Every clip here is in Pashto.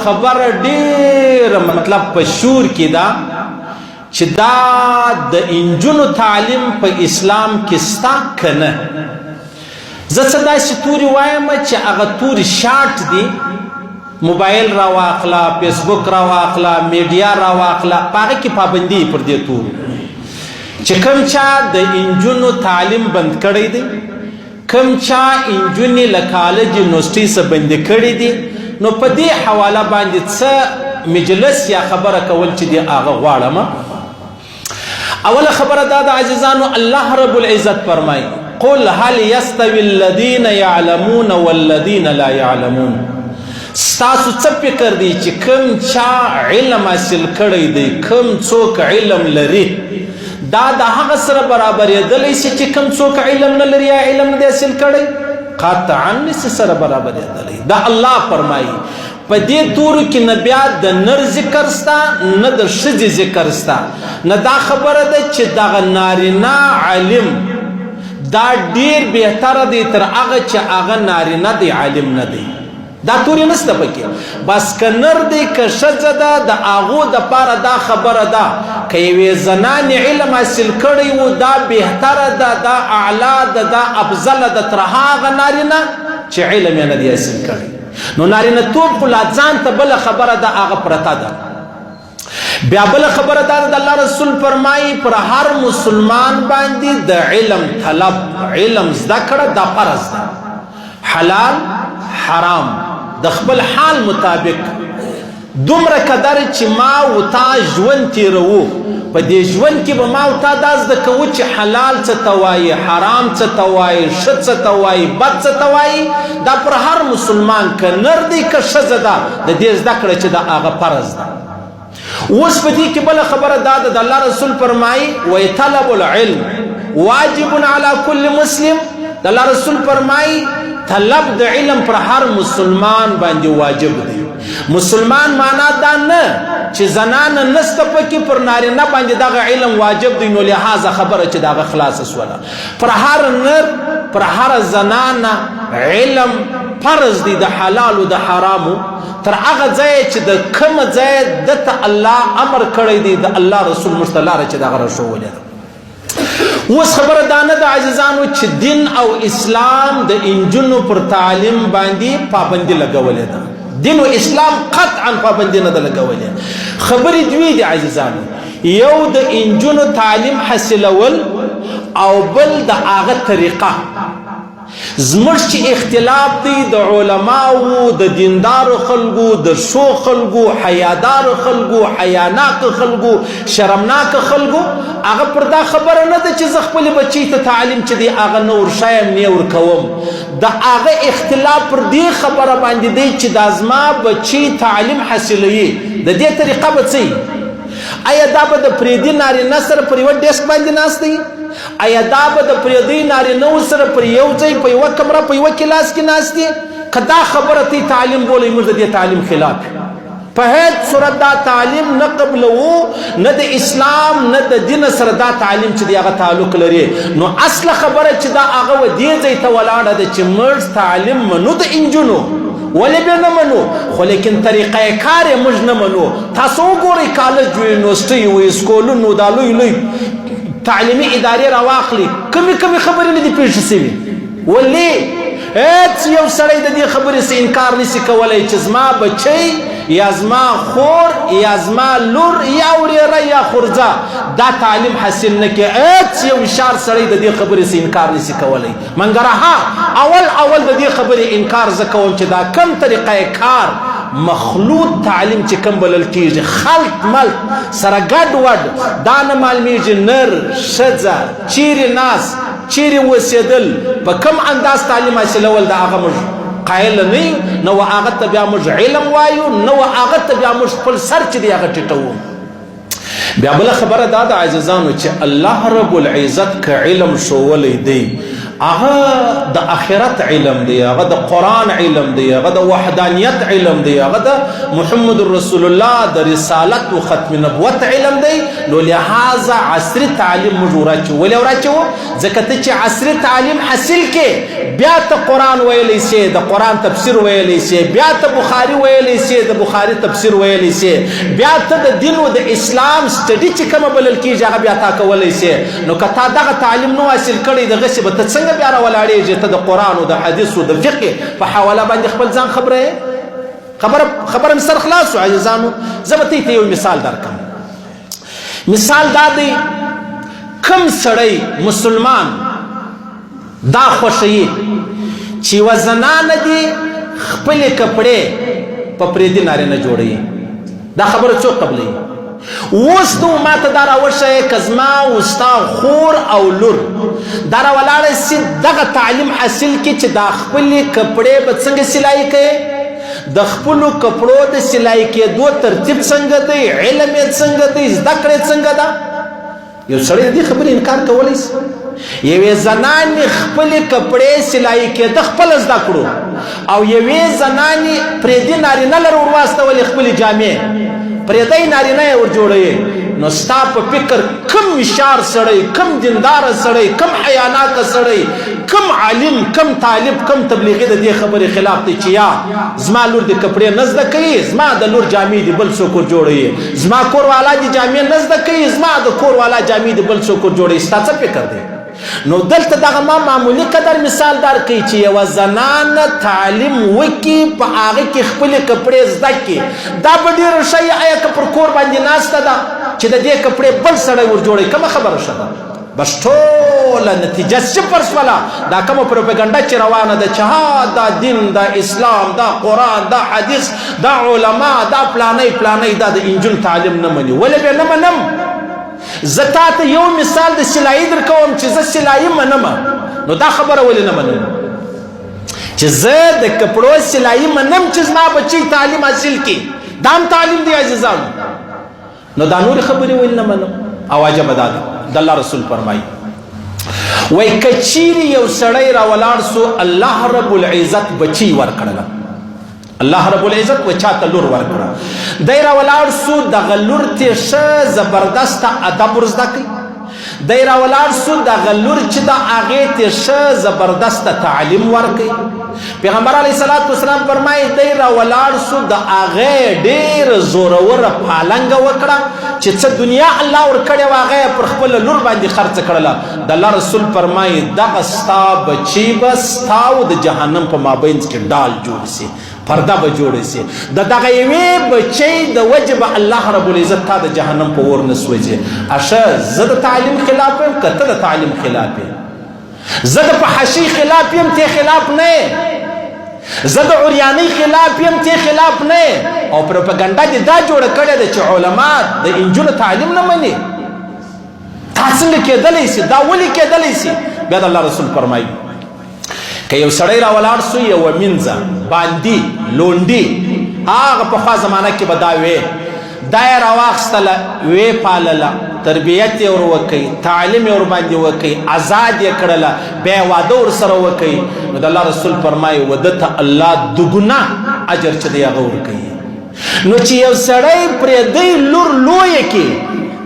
خبر ډیر مطلب په شور کې دا چې دا د انجونو تعلیم په اسلام کې ستا کنه زه څه داسې توري وایم چې هغه توري شارټ دي موبایل را واخله فیسبوک را واخله میډیا را واخله په هغه کې پابندي پر دې تورو چې کوم چا د انجونو تعلیم بند کړی دی کوم چا انجونې له کالج یونیورسټۍ څخه بندې کړي دي نو په دې حواله باندې څه مجلس یا خبره کول چې دی هغه غواړم اوله خبره دا د عزیزانو الله رب العزت فرمایي قل هل يستوي الذين يعلمون والذين لا يعلمون ستاسو څه فکر دی چې کوم چا علم حاصل کړی دی کوم څوک علم لري دا د هغه سره برابرېدلی شي چې کوم څوک علم نه لري یا علم نه دی حاصل کړی قطعا نشي سره برابرېدلی دا الله فرمایي په دې تورو کې نه بیا د نر ذکر سته نه د ښځې ذکر سته نه دا خبره ده چې دغه نارینه عالم دا ډیر بهتره دی تر هغه چې هغه نارینه دی عالم نه دی دا توري نسته پکې بس که نر دی که ښځه ده د هغو دپاره دا خبره ده که یوې زنانې علم حاصل کړی و دا بهتره ده دا اعلی ده دا افضله ده تر هغه نارینه چې علم یې نه دی حاصل کړی نو نارینه توب خو لا ځان ته بله خبره ده هغه پرته ده بیا بله خبره دا د الله رسول فرمایي پر هر مسلمان باندې د علم طلب علم زده کړه دا فرض ده حلال حرام د خپل حال مطابق دومره قدر چې ما و تا ژوند تیروو په دې ژوند کې به ما و تا دا زده کوو چې حلال څه ته وایي حرام څه ته وایي ښه څه ته وایي بد څه ته وایي دا پر هر مسلمان که نر دی که ښځه ده د دې زده کړه چې دا هغه فرض ده اوس په دې کې بله خبره دا ده د الله رسول فرمایي وی طلب العلم واجب علی کل مسلم د الله رسول فرمایي طلب د علم پر هر مسلمان باندې واجب دی مسلمان معنا دا نه چې زنانه نسته پکې پر نارینه باندې دغه علم واجب دی نو لحاظه خبره چې دغه خلاصه سوله پر هر نر پر هر زنانه علم فرض دی د حلال او د حرامو تر هغه ځای چې د کوم ځای دته الله امر کړی دی د الله رسول مستلاره چې دغه رسولې اوس خبره دا نه د عزیزانو چې دین او اسلام د انجونو پر تعلیم باندې پابندي لګولې ده دین او اسلام قطعا پابندي نه ده لګولې خبرې دوی دي عزیزانو یو د انجونو تعلیم حاصلول او بل د هغه طریقه زموږ چې اختلاف دی د علماو د دیندارو خلکو د ښو خلکو حیادارو خلکو حیاناک خلکو شرمناک خلکو هغه پر دا خبره نه ده چې زه خپلې بچی ته تعلیم چې دی هغه نه ورښایم نه یې ورکوم د هغه اختلاف پر دې خبره باندې دی چې دا زما بچی تعلیم حاصلوي د دې طریقه به څه آیا دا به د پردي نارینه سره پر یوه ډیسک باندې ناست دی آیا دا به د پردي نارینهو سره پر یو ځای په یوه کمره په یوه کلاس کې ناست دی که دا خبره تی تعلیم بولئ موږ د دې تعلیم خلاف په هیڅ صورت دا تعلیم نه قبلوو نه د اسلام نه د دین سره دا تعلیم چې دی هغه تعلق لري نو اصله خبره چې دا هغه و دې ځای ته ولاړه ده چې موږ تعلیم منو د انجونو ولې به نه منو خو لیکن طریقه کار یې موږ نه منو تاسو وګورئ کالج و یونیورسټۍ و اسکولونو دا لوی لوی تعلیمي ادارې راواخلي کمې کمې خبرې نه دي پیښې سوي ولې هیڅ یو سړی د دې خبرې څه انکار نشي کولی چې زما بچی یا زما خور یا زما لور یا ورېره یا خورځه دا تعلیم حاصل نه کړي هیڅ یو هوښیار سړی د دې خبرې څه انکار نشي کولی منګره ها اول د دې خبرې انکار زه کوم چې دا کم طریقه کار مخلوط تعلیم چې کم بلل کېږي خلط ملط سره ګډ وډ دا نه معلومیږي نر ښځه چیرې ناست چیرې اوسېدل په کم انداز تعلیم حاصلول د هغه موږ قایل نه یو نو هغه ته بیا موږ علم وایو نو هغه ته بیا موږ خپل سر چې دی هغه ټیټوو بیا بله خبره دا د عزیزانو چې الله رب العزت که علم ښوولی دی هغه د آخرت علم دی، هغه د قرآن علم دی، هغه د وحدانیت علم دی، هغه د محمد رسول الله د رسالت و ختم نبوت علم دی. نو لہذا عصري تعلیم موږ وراچو. ولې وراچو؟ ځکه ته چې عصري تعلیم حاصل کې بیا ته قرآن ویلی سي، د قرآن تفسیر ویلی سي، بیا ته بخاري ویلی سي، د بخاري تفسیر ویلی سي، بیا ته د دین او د اسلام سټډي چې کومه بلل کېږي هغه بیا تا کولی سي. نو که تا دغه تعلیم نو حاصل کړی دغسې به ته څنګه بیا راولاړېږي؟ ته د قرآن او د حدیث او د فقه په حواله باندې خپل ځان خبره مې سر خلاص شو. عزیزانو زه به ته یو مثال درکړم. مثال دا دی، کم سړی مسلمان دا خوښوي چې یوه زنانه دي خپلې کپړې په پردي نارینه جوړوي. دا خبره څوک قبلوي؟ اوس نو ما ته دا راوښیه که زما او ستا خور او لور دا راولاړه سي دغه تعلیم حاصل کړي چې دا خپلې کپړې به څنګه سلایي کوي، د خپلو کپړو د سلایي کېدو ترتیب څنګه دی، علم یې څنګه دی، زده کړې څنګه ده. یو سړی د دې خبرې انکار کولی شي؟ یوې زنانې خپلې کپړې سلایي کېده خپله زده کړو، او یوې زنانې پردي نارینه لره ور واستولې خپلې جامې، پردی نارینه یې ور جوړوي. نو ستا په فکر کم مشار سړی، کم دینداره سړی، کم حیاناکه سړی، کم عالم، کم طالب، کم تبلیغي د دې خبرې خلاف دی چې یا زما لور د کپړې نه زده کوي، زما د لور جامې دي بل څوک ور جوړوي، زما کور والا دي جامې نه زده کوي، زما د کور والا جامې دي بل څوک ور جوړوي. ستا څه فکر دی؟ نو دلته دغه ما معمولی قدر مثال درکوي چې یوه زنانه تعلیم وکړي، په هغه کې خپلې کپړې زده کړي، دا به ډېره ښه وي. آیا که پر کور باندې ناسته ده چې د دې کپړې بل سړی ور جوړوي، کومه خبره ښه ده؟ بس ټوله نتیجه صفر شوله. دا کومه پروپاګنډه چې روانه ده چې ها دا دین، دا اسلام، دا قرآن، دا حدیث، دا علما، دا پلانی دا د انجون تعلیم نه مني. ولې به نه منم؟ زه تا ته یو مثال د سلایي در کوم چې زه سلایي منم. نو دا خبره ولې نه منم چې زه د کپړو سلایي منم چې زما بچی تعلیم حاصل کړي؟ دا هم تعلیم دی عزیزانو. نو دا نورې خبرې ولې نه منم؟ او عجبه دا ده، د الله رسول فرمایي وایي که چیرې یو سړی راولاړ سو الله رب العزت بچی ورکړله، الله رب العزت و چاته لور ورکړه، دی راولاړ سو دغه لور ته ښه زبردسته ادب ور زده کړي، دی راولاړ سو دغه لور چې د هغې ته ښه زبردسته تعلیم ورکړي. پیغمبر علیه صلات وسلام فرمایي دی راولاړ سو د هغې ډېره زوروره پالنګه وکړه چې څه دنیا الله ورکړې وه هغه یې پر خپله لور باندې خرڅه کړله. د الله رسول فرمایي دغه ستا بچي به ستا او د جهنم په مابینځ کې ډال جوړ سي، پرده به جوړه سي. د دغه یوې بچی د وجه به الله رب العزت تا د جهنم په اور نه سوځي. اشه زه د تعلیم خلاف یم که ته د تعلیم خلاف یې؟ زه د فحاشۍ خلاف یم، ته خلاف نه یې. زه د عریانۍ خلاف یم، ته خلاف نه یې. او پروپاګنډه دې دا جوړه کړې ده چې علما د انجونو تعلیم نه مني. دا څنګه کېدلی سي؟ دا ولې کېدلی سي؟ بیا د الله رسول فرمایي که یو سړی راولاړ سو یوه مینځه باندي لونډي، هغه پخوا زمانه کې به دا وې، دا یې راواخیستله، ویې پالله، تربیت یې ور وکړئ، تعلیم یې ورباندې وکړئ، آزاد یې کړله، بیا یې واده ورسره وکړئ. نو د الله رسول فرمایي واده ته الله دوګونه اجر چې دی هغه ورکوي. نو چې یو سړی پردی لور لویه کړي،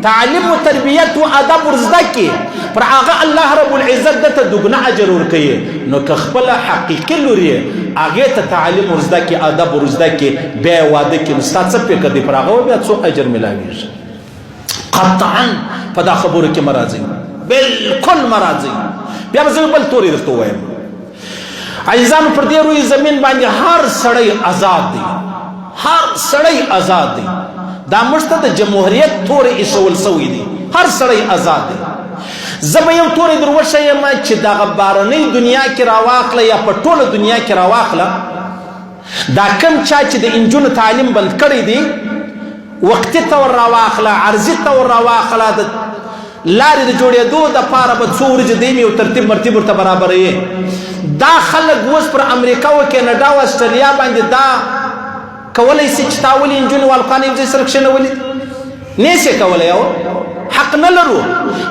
تعلیم و تربیت و ادب ور زده کړي، پر هغه الله رب العزت دته دوګونه اجر ورکوي. نو که خپله حقیقي لور یې هغې ته تعلیم ور زده کړي، ادب ور زده کړي، بیا یې واده کړي، نو ستا څه فکر دی پر هغه بیا څو اجر میلاویږي؟ قطعا په دا خبرو کې مه راځئ، بلکل مه راځئ. بیا به زه بل تورې درته ووایم. عزیزانو پر دې روی زمین باندې هر سړی آزاد دی، هر سړی آزاد دی. دا موږ ته د جمهوریت تورې ایښول سوی دی، هر سړی آزاد دی. زه به یو تورې در وښیم چې دغه بارنۍ دنیا کې راواخله یا په ټوله دنیا کې راواخله، دا کم چا چې د انجونو تعلیم بند کړی دی، وقتي طور راواخله، عرضي طور راواخله، د لارې د جوړېدو دپاره به څو ورځې دی یو ترتیب مرتیب ورته برابروي. دا خلک اوس پر امریکا و کینیډا و اسټرالیا باندې دا کولی سي چې تا ولې نجونې والقانې یو ځای سره کښېنولي؟ نه سې کولی. حق نه لرو،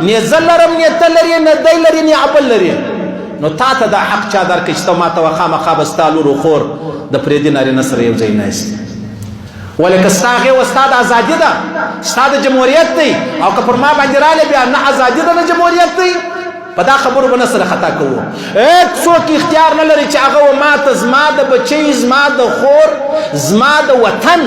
نه زه لرم، نه ته لرې، نه دی لري، نه عبل لري. نو تا ته دا حق چا درکړي چې ته ما ته خامخا به ستا لور و خور د پردي نارینه سره یو ځای ناست ولې که ستا هغې و ستا د ازادي ده ستا د جمهوریت دی او که پر ما باندې رالی بیا نه ازادي ده نه جمهوریت دی په دا خبرو به نه سره خطا کوو څوک اختیار نه لري چې هغه و ما ته زما د بچۍ زما د خور زما د وطن